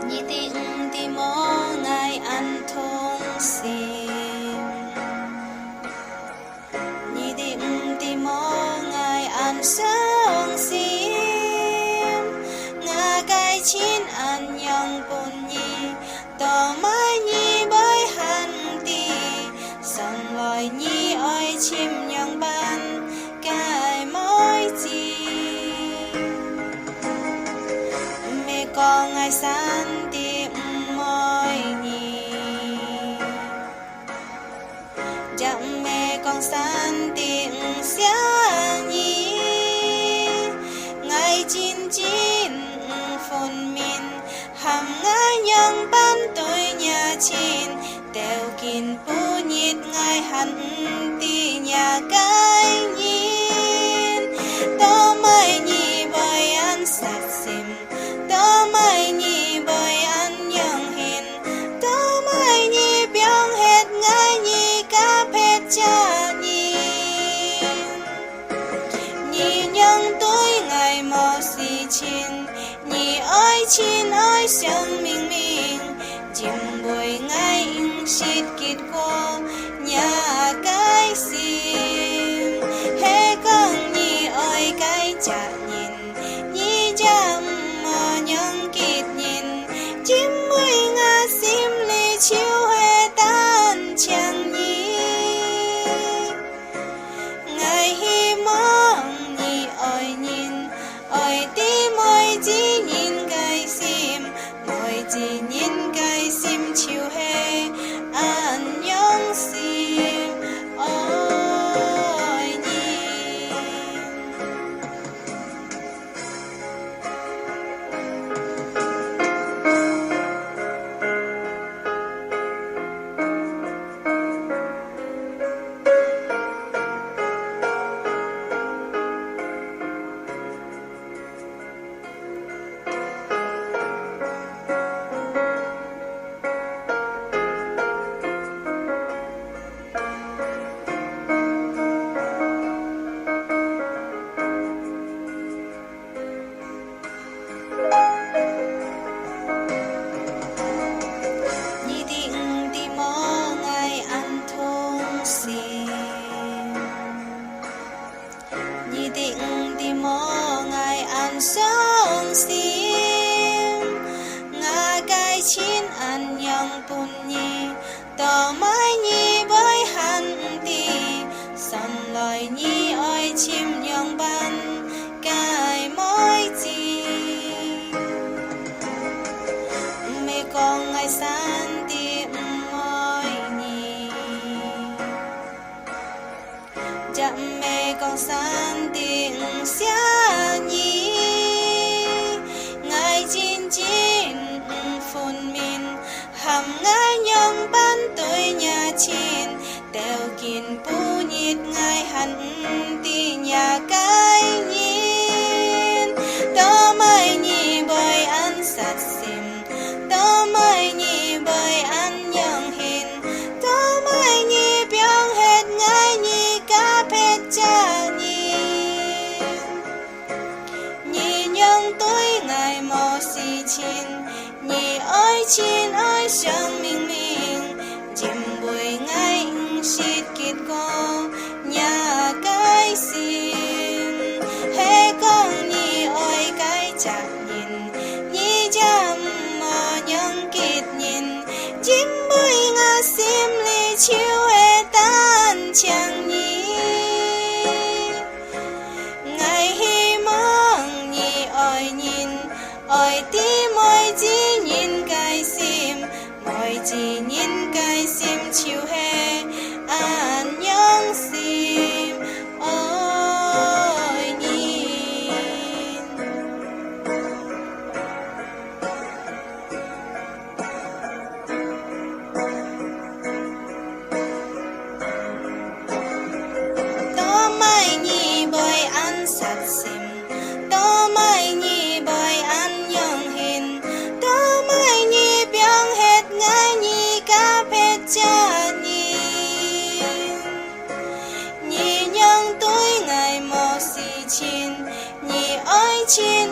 nhị tình thì mô ngài ăn thong sim nhị tình thì mô ngài ăn sáng sim ngà cái chín ăn yang bồn nhị tò mai nhị bởi hẳn tì sẵn loài nhị ơi chim yang ban cái mối gì mẹ con ngài san tìm môi nhị chẳng mẹ con san tìm xia nhị ngài chín chín phồn min hàm ngài yang ban tôi nhà chín đều kín pu nhịt ngài hẳn tì nhà cái nhìn to mai nhị bởi ăn sạch sim to mai nhị bởi ăn yang hin to mai nhị biang hết ngài nhị cả phết cha nhị nhị nhang tôi ngài mò xì chín nhị ơi chín ơi sương minh minh chim bồi ngài in xịt kịt cô nhà cái sim hé con nhị ơi cái chả nhìn nhị chăm mò nhang kịt nhìn chim bồi ngà sim lì chiếu hé tan chẳng nhị ngài hi mong nhị ơi nhìn ơi tí môi chỉ nhìn cái sim môi chỉ nhìn cái sim chiếu hé an nhang sim ôi nhìn nhị định thì mò ngài ăn thong sim nhị định thì mò ngài ăn sáng sim ngà cái chín ăn yang bùn nhị tò mai nhị bởi hẳn tì sẵn loài nhị ơi chim yang ban cái mối gì mẹ con ngài san tìm môi nhị chẳng mẹ con san tìm xia nhị ngài chín chín phồn min hàm ngài nhang ban tôi nhà chín đều kín pu nhịt ngài hẳn tì nhà cái nhìn to mai nhị bởi ăn sạch sim to mai nhị bởi ăn yang hin to mai nhị biang hết ngài nhị cả phết cha nhị nhị nhang tôi ngài mò xì chín nhị ơi chín ơi sương minh minh chim bồi ngài in xịt kịt cô nhà cái sim hé con nhị ơi cái chả nhìn nhị chăm mò nhang kịt nhìn chim bồi ngà sim lì chiếu hé tan chẳng nhị ngài hi mong nhị ơi nhìn ơi tí môi chỉ nhìn cái sim môi chỉ nhìn cái sim chiếu hé an nhang sim ôi nhìn to mai nhị bởi ăn sạch sim to mai nhị bởi ăn yang hin to mai nhị biang hết ngài nhị cả phết cha nhị nhị nhang tôi ngài mò xì chín nhị ơi 亲。